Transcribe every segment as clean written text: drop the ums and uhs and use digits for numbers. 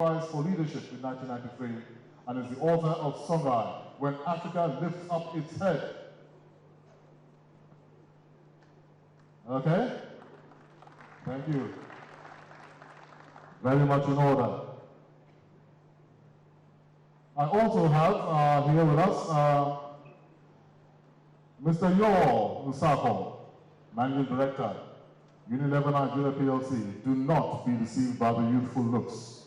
Prize for Leadership in 1993 and is the author of Songhai, When Africa Lifts Up Its Head. Okay? Thank you. Very much in order. I also have here with us Mr. Yor Usako, Managing Director, Unilever Nigeria PLC. Do not be deceived by the youthful looks.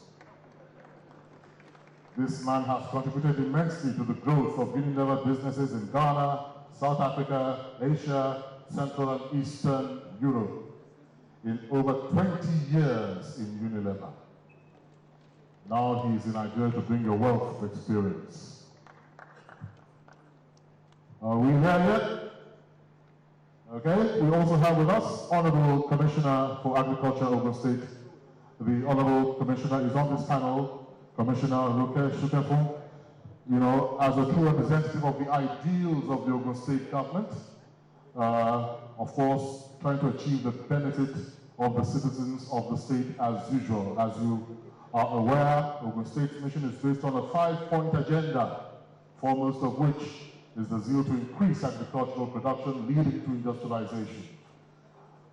This man has contributed immensely to the growth of Unilever businesses in Ghana, South Africa, Asia, Central and Eastern Europe in over 20 years in Unilever. Now he is in Nigeria to bring a wealth of experience. Are we there yet? Okay, we also have with us Honorable Commissioner for Agriculture, Ogun State. The Honorable Commissioner is on this panel, Commissioner Ruke Shukefu, you know, as a true representative of the ideals of the Ogun State government, of course, trying to achieve the benefit of the citizens of the state as usual. As you are aware, Ogun State's mission is based on a 5-point agenda, foremost of which is the zeal to increase agricultural production, leading to industrialization.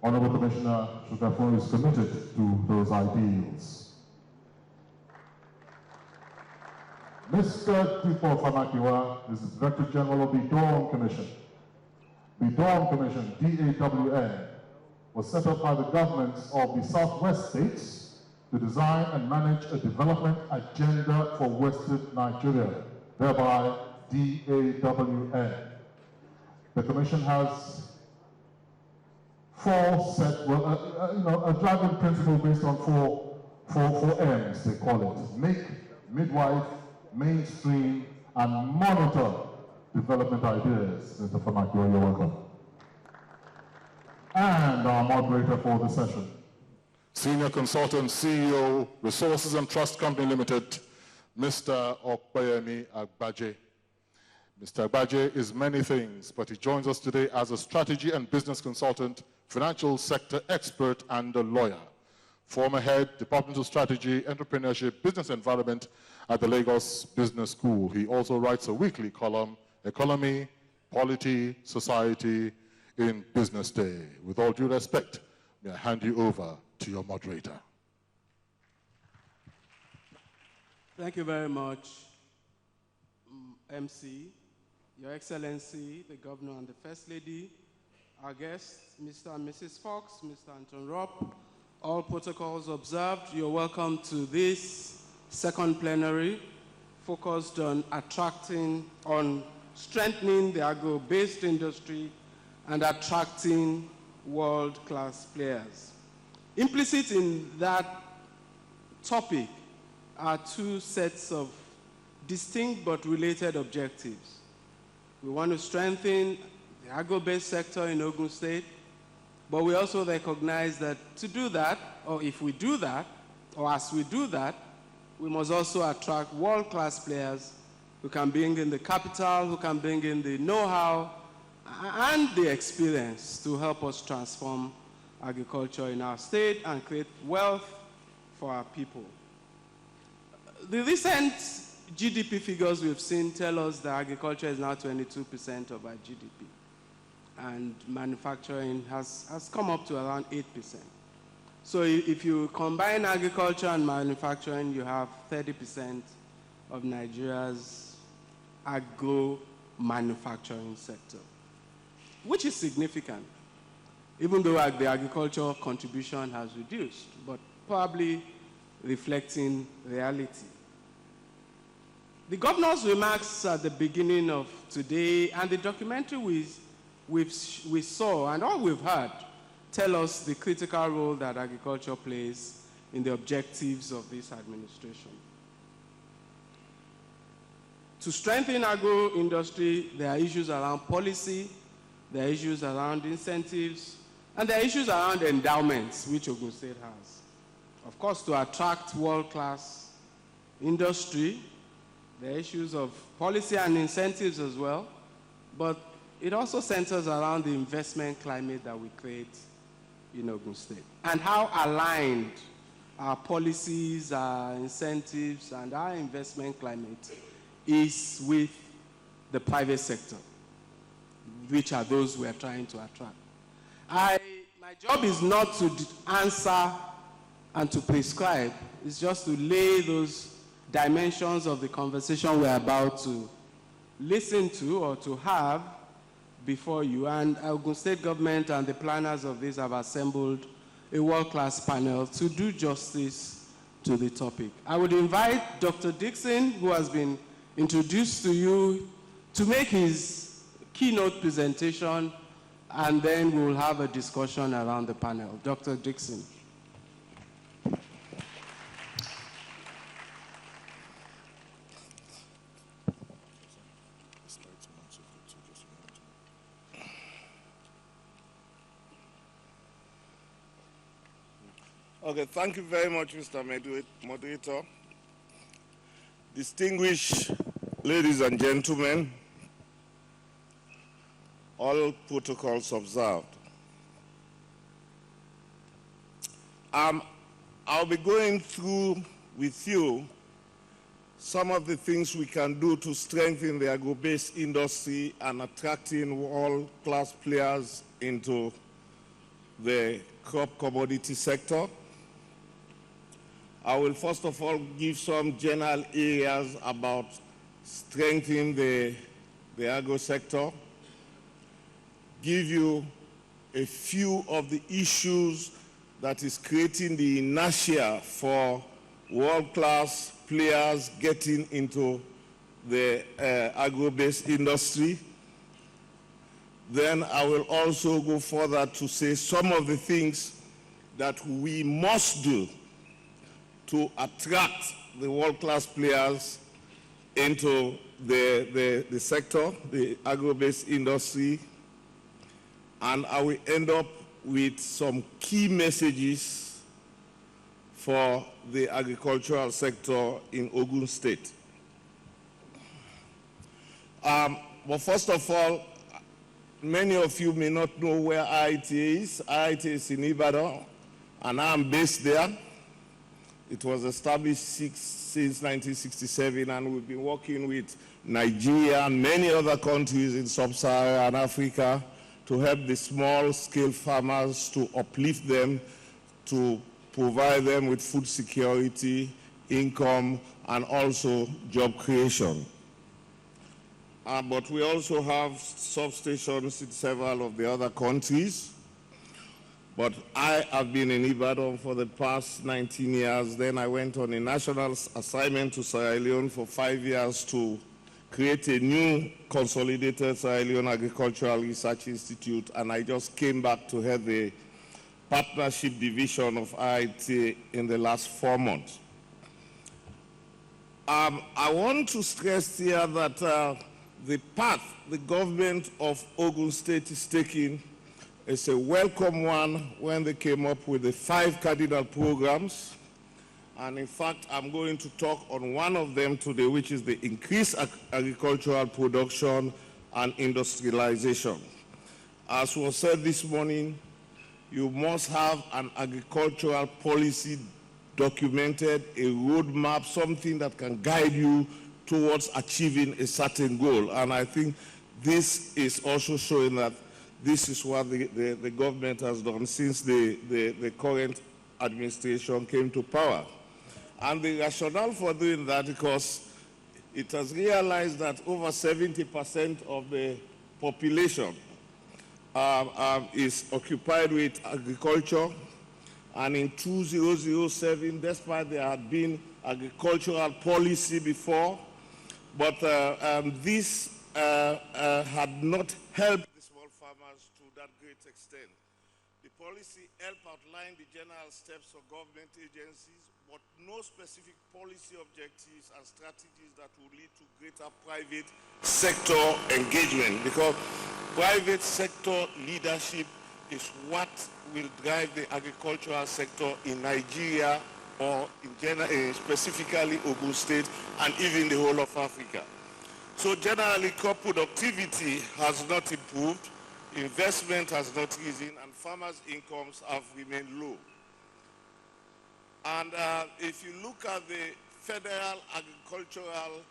Honorable Commissioner Shukefu is committed to those ideals. Mr. Tipo Famakiwa is the Director General of the Dawn Commission. The Dawn Commission, DAWN, was set up by the governments of the Southwest states to design and manage a development agenda for Western Nigeria, thereby DAWN. The Commission has a driving principle based on four M's, they call it. Make, midwife, mainstream, and monitor development ideas. Mr. Famakio, you're welcome. And our moderator for the session. Senior Consultant, CEO, Resources and Trust Company Limited, Mr. Okpeyemi Agbaje. Mr. Agbaje is many things, but he joins us today as a strategy and business consultant, financial sector expert, and a lawyer. Former head, Department of Strategy, Entrepreneurship, Business Environment at the Lagos Business School. He also writes a weekly column, Economy, Polity, Society, in Business Day. With all due respect, may I hand you over to your moderator. Thank you very much, MC, Your Excellency, the Governor and the First Lady, our guests, Mr. and Mrs. Fox, Mr. Anton Rupp, all protocols observed. You're welcome to this second plenary focused on strengthening the agro-based industry and attracting world-class players. Implicit in that topic are two sets of distinct but related objectives. We want to strengthen the agro-based sector in Ogun State, but we also recognize that to do that, or if we do that, or as we do that, we must also attract world-class players who can bring in the capital, who can bring in the know-how, and the experience to help us transform agriculture in our state and create wealth for our people. The recent GDP figures we've seen tell us that agriculture is now 22% of our GDP, and manufacturing has come up to around 8%. So if you combine agriculture and manufacturing, you have 30% of Nigeria's agro-manufacturing sector, which is significant, even though the agricultural contribution has reduced, but probably reflecting reality. The governor's remarks at the beginning of today and the documentary we saw and all we've heard tell us the critical role that agriculture plays in the objectives of this administration. To strengthen agro-industry, there are issues around policy, there are issues around incentives, and there are issues around endowments, which Ogun State has. Of course, to attract world-class industry, there are issues of policy and incentives as well, but it also centers around the investment climate that we create in Ogun State and how aligned our policies, our incentives, and our investment climate is with the private sector, which are those we are trying to attract. My job is not to answer and to prescribe. It's just to lay those dimensions of the conversation we're about to listen to or to have before you. And Ogun State government and the planners of this have assembled a world-class panel to do justice to the topic. I would invite Dr. Dixon, who has been introduced to you, to make his keynote presentation, and then we'll have a discussion around the panel. Dr. Dixon. Okay, thank you very much, Mr. Moderator. Distinguished ladies and gentlemen, all protocols observed. I'll be going through with you some of the things we can do to strengthen the agro-based industry and attracting world-class players into the crop commodity sector. I will first of all give some general areas about strengthening the agro sector, give you a few of the issues that is creating the inertia for world-class players getting into the agro-based industry. Then I will also go further to say some of the things that we must do to attract the world-class players into the sector, the agro-based industry. And I will end up with some key messages for the agricultural sector in Ogun State. But first of all, many of you may not know where IIT is. IIT is in Ibadan, and I'm based there. It was established since 1967, and we've been working with Nigeria and many other countries in sub-Saharan Africa to help the small-scale farmers, to uplift them, to provide them with food security, income, and also job creation. But we also have substations in several of the other countries. But I have been in Ibadan for the past 19 years. Then I went on a national assignment to Sierra Leone for 5 years to create a new consolidated Sierra Leone Agricultural Research Institute, and I just came back to head the partnership division of IIT in the last 4 months. I want to stress here that the path the government of Ogun State is taking is a welcome one when they came up with the 5 cardinal programs. And in fact, I'm going to talk on one of them today, which is the increased agricultural production and industrialization. As was said this morning, you must have an agricultural policy documented, a roadmap, something that can guide you towards achieving a certain goal. And I think this is also showing that this is what the government has done since the current administration came to power. And the rationale for doing that, because it has realized that over 70% of the population is occupied with agriculture. And in 2007, despite there had been agricultural policy before, but this had not helped the small farmers to that great extent. The policy helped outline the general steps for government agencies, but no specific policy objectives and strategies that will lead to greater private sector engagement, because private sector leadership is what will drive the agricultural sector in Nigeria, or in general, specifically Ogun State, and even the whole of Africa. So generally, crop productivity has not improved, investment has not risen, and farmers' incomes have remained low. And if you look at the Federal Agricultural